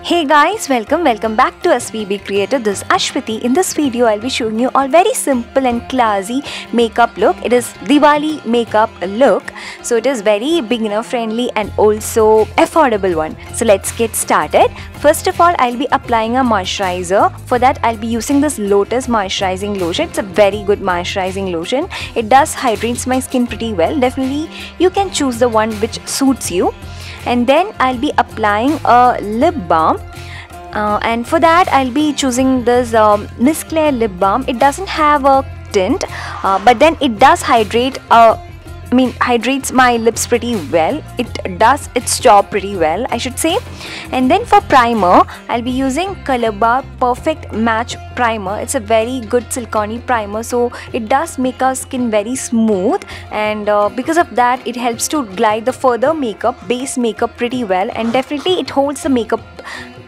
Hey guys, welcome back to Asvi Creator. This is Ashwati. In this video, I'll be showing you a very simple and classy makeup look. It is Diwali makeup look. So it is very beginner friendly and also affordable one. So let's get started. First of all, I'll be applying a moisturizer. For that, I'll be using this Lotus moisturizing lotion. It's a very good moisturizing lotion. It does hydrates my skin pretty well. Definitely, you can choose the one which suits you. And then I'll be applying a lip balm, and for that I'll be choosing this Miss Claire lip balm. It doesn't have a tint, but then it does hydrates my lips pretty well. It does its job pretty well, I should say. And then for primer, I'll be using Colorbar Perfect Match Primer. It's a very good silicone primer, so it does make our skin very smooth, and because of that it helps to glide the further base makeup pretty well, and definitely it holds the makeup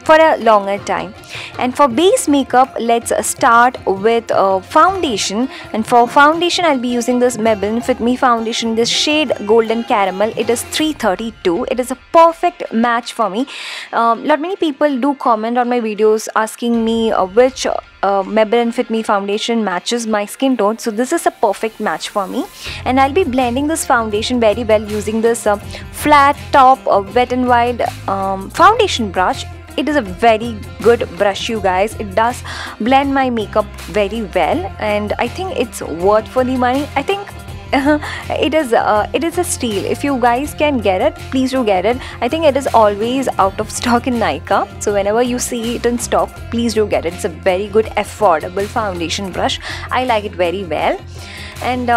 for a longer time. And for base makeup, let's start with foundation. And for foundation, I'll be using this Maybelline Fit Me foundation, this shade Golden Caramel. It is 332. It is a perfect match for me. Lot many people do comment on my videos asking me which Maybelline Fit Me foundation matches my skin tone. So this is a perfect match for me, and I'll be blending this foundation very well using this flat top Wet n Wild foundation brush. It is a very good brush, you guys. It does blend my makeup very well, and I think it's worth for the money. I think it is a steal. If you guys can get it, please do get it. I think it is always out of stock in Nykaa, so whenever you see it in stock, please do get it. It's a very good affordable foundation brush. I like it very well. And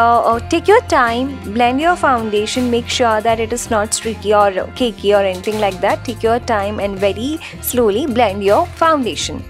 take your time, blend your foundation, make sure that it is not streaky or cakey or anything like that. Take your time and very slowly blend your foundation.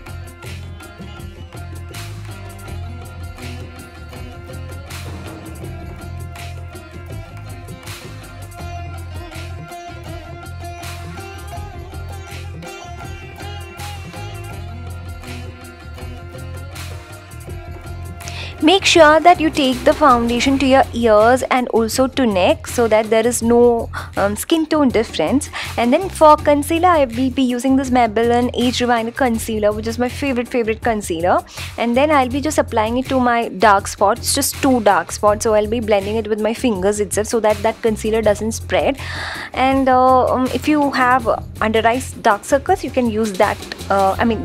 Make sure that you take the foundation to your ears and also to neck, so that there is no skin tone difference. And then for concealer, I will be using this Maybelline Age Rewinder concealer, which is my favorite concealer. And then I'll be just applying it to my dark spots, just 2 dark spots. So I'll be blending it with my fingers itself, so that concealer doesn't spread. And if you have under eyes dark circles, you can use that.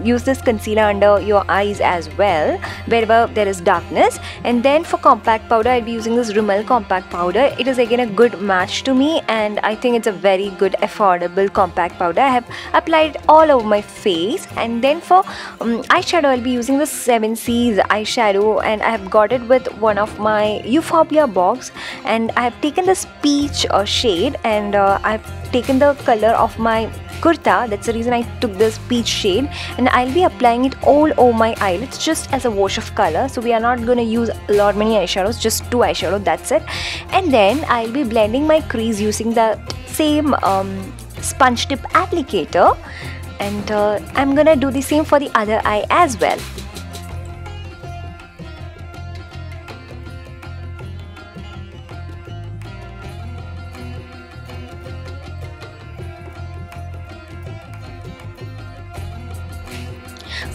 Use this concealer under your eyes as well, wherever there is darkness. And then for compact powder, I'll be using this Rimmel compact powder. It is again a good match to me, and I think it's a very good affordable compact powder. I have applied it all over my face. And then for eyeshadow, I'll be using the 7 C's eyeshadow, and I have got it with one of my Euphoria box. And I have taken this peach shade, and I've taken the color of my kurta. That's the reason I took this peach shade, and I'll be applying it all over my eyelids just as a wash of color. So we are not going to use a lot many eyeshadows, just 2 eyeshadows, that's it. And then I'll be blending my crease using the same sponge tip applicator, and I'm gonna do the same for the other eye as well.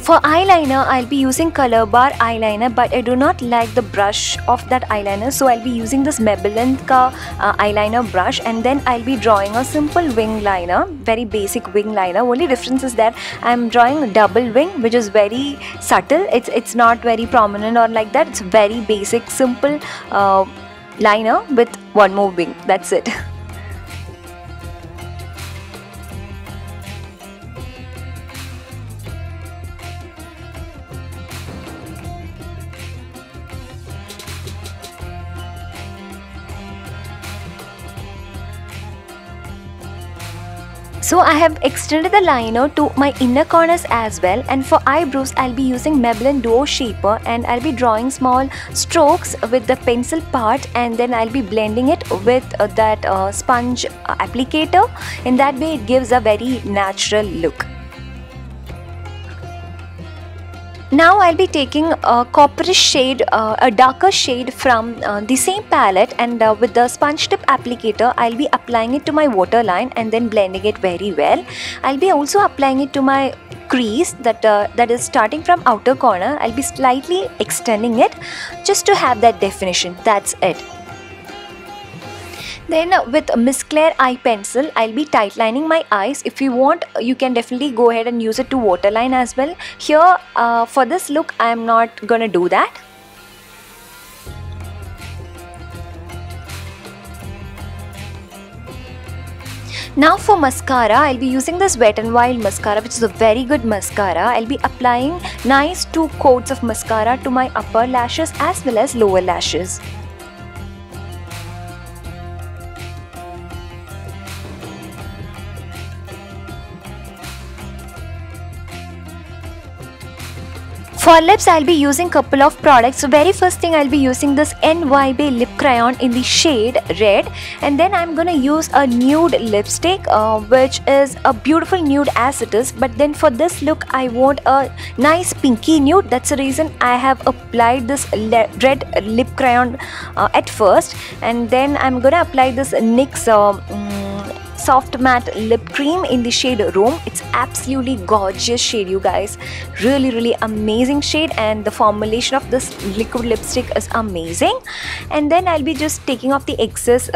For eyeliner, I'll be using Colorbar eyeliner, but I do not like the brush of that eyeliner, so I'll be using this Maybelline eyeliner brush. And then I'll be drawing a simple wing liner, very basic wing liner. Only difference is that I'm drawing a double wing, which is very subtle. It's not very prominent or like that. It's very basic, simple liner with one more wing. That's it. So I have extended the liner to my inner corners as well. And for eyebrows, I'll be using Maybelline Duo Shaper, and I'll be drawing small strokes with the pencil part, and then I'll be blending it with that sponge applicator. In that way, it gives a very natural look. Now I'll be taking a copperish shade, a darker shade from the same palette, and with the sponge tip applicator I'll be applying it to my waterline and then blending it very well. I'll be also applying it to my crease that is starting from outer corner. I'll be slightly extending it just to have that definition. That's it. Then with Miss Claire eye pencil, I'll be tightlining my eyes. If you want, you can definitely go ahead and use it to waterline as well. Here, for this look, I'm not gonna do that. Now for mascara, I'll be using this Wet n Wild mascara, which is a very good mascara. I'll be applying nice 2 coats of mascara to my upper lashes as well as lower lashes. For lips, I'll be using couple of products. So very first thing, I'll be using this NYB lip crayon in the shade red, and then I'm gonna use a nude lipstick, which is a beautiful nude as it is. But then for this look, I want a nice pinky nude. That's the reason I have applied this red lip crayon at first, and then I'm gonna apply this NYX soft matte lip cream in the shade Room. It's absolutely gorgeous shade, you guys. Really amazing shade, and the formulation of this liquid lipstick is amazing. And then I'll be just taking off the excess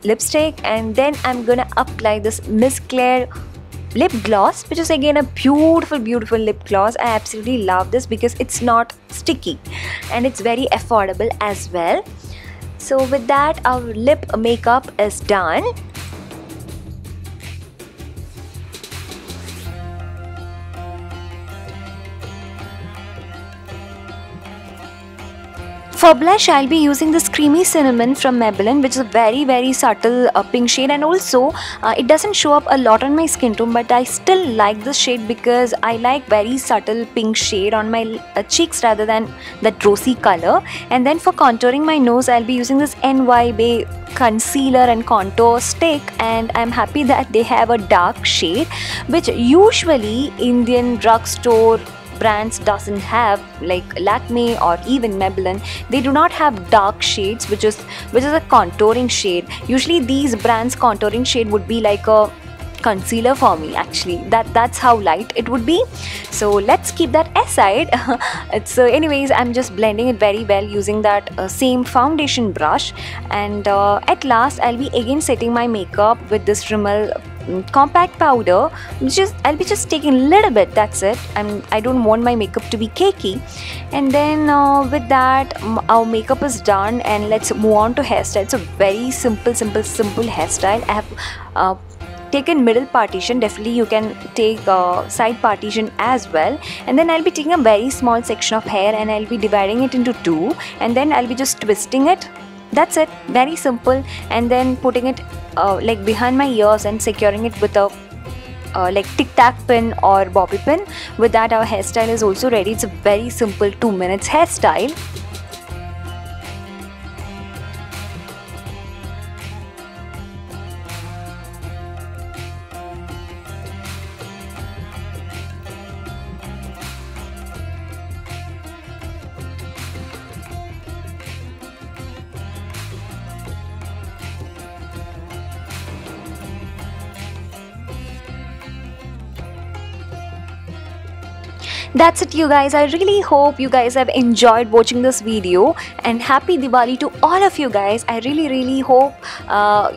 lipstick, and then I'm gonna apply this Miss Claire lip gloss, which is again a beautiful lip gloss. I absolutely love this because it's not sticky and it's very affordable as well. So with that, our lip makeup is done. For blush, I'll be using this Creamy Cinnamon from Maybelline, which is a very subtle pink shade, and also it doesn't show up a lot on my skin tone, but I still like this shade because I like very subtle pink shade on my cheeks rather than that rosy color. And then for contouring my nose, I'll be using this NYB concealer and contour stick, and I'm happy that they have a dark shade, which usually Indian drugstore brands doesn't have, like Lakme or even Maybelline. They do not have dark shades, which is a contouring shade. Usually these brands contouring shade would be like a concealer for me. Actually, that's how light it would be. So let's keep that aside. Anyways, I'm just blending it very well using that same foundation brush, and at last I'll be again setting my makeup with this Rimmel compact powder. I'll be just taking a little bit, that's it. I don't want my makeup to be cakey. And then with that, our makeup is done, and let's move on to hairstyle. It's a very simple hairstyle. I have taken middle partition. Definitely you can take side partition as well. And then I'll be taking a very small section of hair, and I'll be dividing it into 2, and then I'll be just twisting it. That's it, very simple. And then putting it like behind my ears and securing it with a like tic-tac pin or bobby pin. With that, our hairstyle is also ready. It's a very simple 2 minutes hairstyle. That's it, you guys. I really hope you guys have enjoyed watching this video, and happy Diwali to all of you guys. I really hope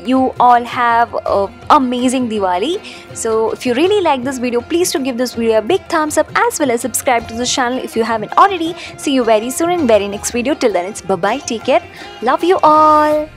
you all have an amazing Diwali. So if you really like this video, please do give this video a big thumbs up, as well as subscribe to this channel if you haven't already. See you very soon in very next video. Till then, it's bye bye, take care, love you all.